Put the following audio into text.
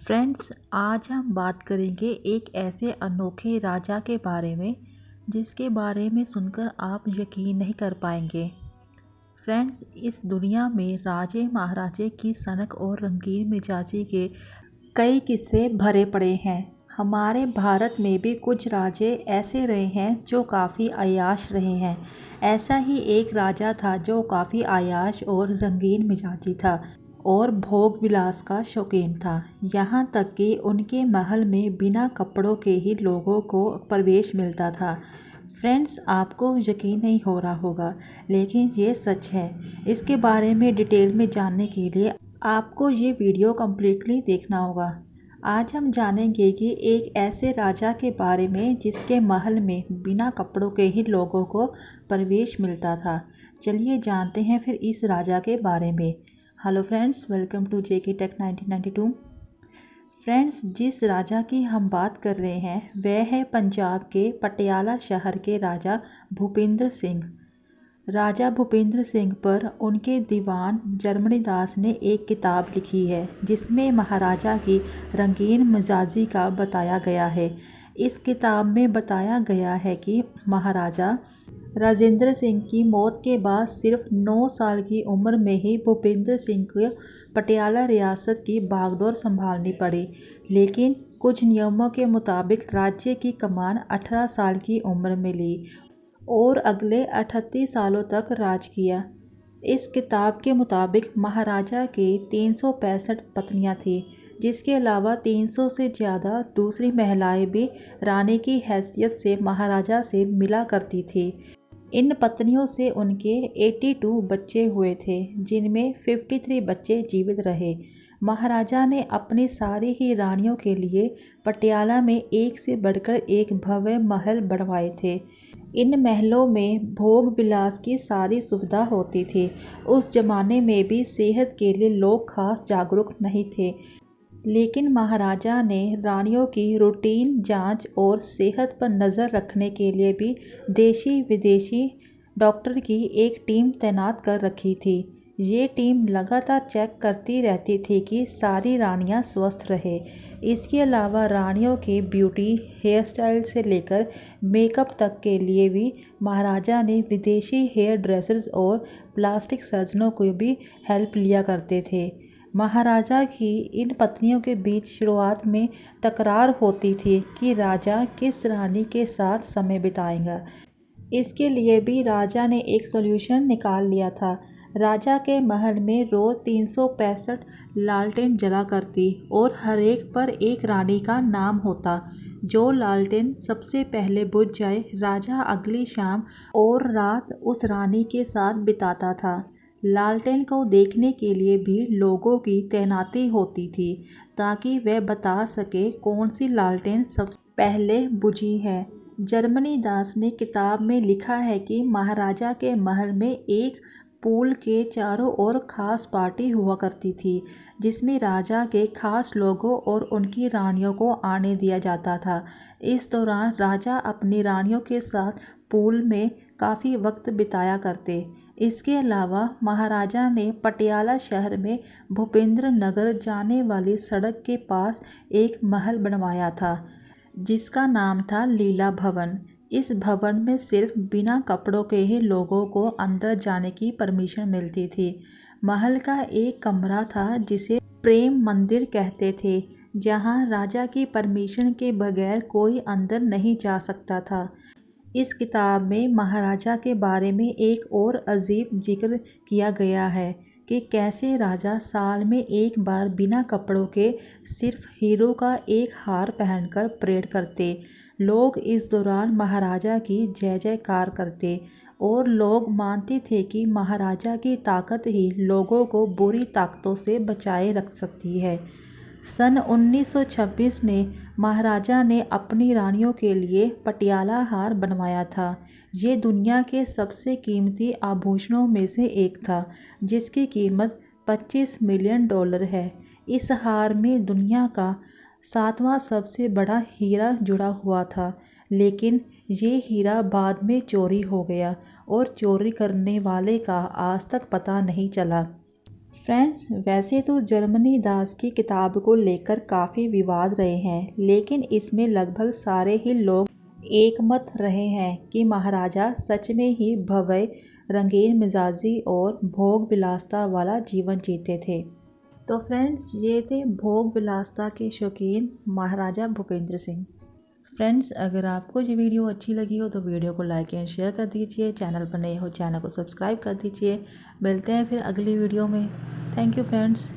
Friends, आज हम बात करेंगे एक ऐसे अनोखे राजा के बारे में जिसके बारे में सुनकर आप यकीन नहीं कर पाएंगे। फ्रेंड्स, इस दुनिया में राजे महाराजे की सनक और रंगीन मिजाजी के कई किस्से भरे पड़े हैं। हमारे भारत में भी कुछ राजे ऐसे रहे हैं जो काफ़ी अय्याश रहे हैं। ऐसा ही एक राजा था जो काफ़ी अय्याश और रंगीन मिजाजी था और भोग विलास का शौकीन था। यहाँ तक कि उनके महल में बिना कपड़ों के ही लोगों को प्रवेश मिलता था। फ्रेंड्स, आपको यकीन नहीं हो रहा होगा, लेकिन ये सच है। इसके बारे में डिटेल में जानने के लिए आपको ये वीडियो कम्प्लीटली देखना होगा। आज हम जानेंगे कि एक ऐसे राजा के बारे में जिसके महल में बिना कपड़ों के ही लोगों को प्रवेश मिलता था। चलिए जानते हैं फिर इस राजा के बारे में। Hello friends, welcome to JK Tech 1992। Friends, जिस राजा की हम बात कर रहे हैं वह है पंजाब के पटियाला शहर के राजा भूपेंद्र सिंह। राजा भूपेंद्र सिंह पर उनके दीवान जर्मनी दास ने एक किताब लिखी है जिसमें महाराजा की रंगीन मिजाजी का बताया गया है। इस किताब में बताया गया है कि महाराजा राजेंद्र सिंह की मौत के बाद सिर्फ 9 साल की उम्र में ही भूपेंद्र सिंह को पटियाला रियासत की बागडोर संभालनी पड़ी, लेकिन कुछ नियमों के मुताबिक राज्य की कमान 18 साल की उम्र में ली और अगले 38 सालों तक राज किया। इस किताब के मुताबिक महाराजा के 365 पत्नियां थीं, जिसके अलावा 300 से ज़्यादा दूसरी महिलाएं भी रानी की हैसियत से महाराजा से मिला करती थीं। इन पत्नियों से उनके 82 बच्चे हुए थे, जिनमें 53 बच्चे जीवित रहे। महाराजा ने अपनी सारी ही रानियों के लिए पटियाला में एक से बढ़कर एक भव्य महल बनवाए थे। इन महलों में भोग विलास की सारी सुविधा होती थी। उस जमाने में भी सेहत के लिए लोग खास जागरूक नहीं थे, लेकिन महाराजा ने रानियों की रूटीन जांच और सेहत पर नज़र रखने के लिए भी देशी विदेशी डॉक्टर की एक टीम तैनात कर रखी थी। ये टीम लगातार चेक करती रहती थी कि सारी रानियां स्वस्थ रहे। इसके अलावा रानियों की ब्यूटी, हेयर स्टाइल से लेकर मेकअप तक के लिए भी महाराजा ने विदेशी हेयर ड्रेसर्स और प्लास्टिक सर्जनों को भी हेल्प लिया करते थे। महाराजा की इन पत्नियों के बीच शुरुआत में तकरार होती थी कि राजा किस रानी के साथ समय बिताएगा। इसके लिए भी राजा ने एक सॉल्यूशन निकाल लिया था। राजा के महल में रोज 365 लालटेन जला करती और हर एक पर एक रानी का नाम होता। जो लालटेन सबसे पहले बुझ जाए, राजा अगली शाम और रात उस रानी के साथ बिताता था। लालटेन को देखने के लिए भी लोगों की तैनाती होती थी ताकि वह बता सके कौन सी लालटेन सबसे पहले बुझी है। जर्मनी दास ने किताब में लिखा है कि महाराजा के महल में एक पूल के चारों ओर खास पार्टी हुआ करती थी, जिसमें राजा के खास लोगों और उनकी रानियों को आने दिया जाता था। इस दौरान राजा अपनी रानियों के साथ पूल में काफ़ी वक्त बिताया करते। इसके अलावा महाराजा ने पटियाला शहर में भूपेंद्र नगर जाने वाली सड़क के पास एक महल बनवाया था जिसका नाम था लीला भवन। इस भवन में सिर्फ बिना कपड़ों के ही लोगों को अंदर जाने की परमिशन मिलती थी। महल का एक कमरा था जिसे प्रेम मंदिर कहते थे, जहां राजा की परमिशन के बगैर कोई अंदर नहीं जा सकता था। इस किताब में महाराजा के बारे में एक और अजीब जिक्र किया गया है कि कैसे राजा साल में एक बार बिना कपड़ों के सिर्फ हीरो का एक हार पहनकर परेड करते। लोग इस दौरान महाराजा की जय जयकार करते और लोग मानते थे कि महाराजा की ताकत ही लोगों को बुरी ताकतों से बचाए रख सकती है। सन 1926 में महाराजा ने अपनी रानियों के लिए पटियाला हार बनवाया था। ये दुनिया के सबसे कीमती आभूषणों में से एक था, जिसकी कीमत $25 मिलियन है। इस हार में दुनिया का 7वां सबसे बड़ा हीरा जुड़ा हुआ था, लेकिन ये हीरा बाद में चोरी हो गया और चोरी करने वाले का आज तक पता नहीं चला। फ्रेंड्स, वैसे तो जर्मनी दास की किताब को लेकर काफ़ी विवाद रहे हैं, लेकिन इसमें लगभग सारे ही लोग एकमत रहे हैं कि महाराजा सच में ही भव्य, रंगीन मिजाजी और भोग विलासता वाला जीवन जीते थे। तो फ्रेंड्स, ये थे भोग विलासता के शौकीन महाराजा भूपेंद्र सिंह। फ्रेंड्स, अगर आपको ये वीडियो अच्छी लगी हो तो वीडियो को लाइक एंड शेयर कर दीजिए। चैनल पर नए हो चैनल को सब्सक्राइब कर दीजिए। मिलते हैं फिर अगली वीडियो में। Thank you friends.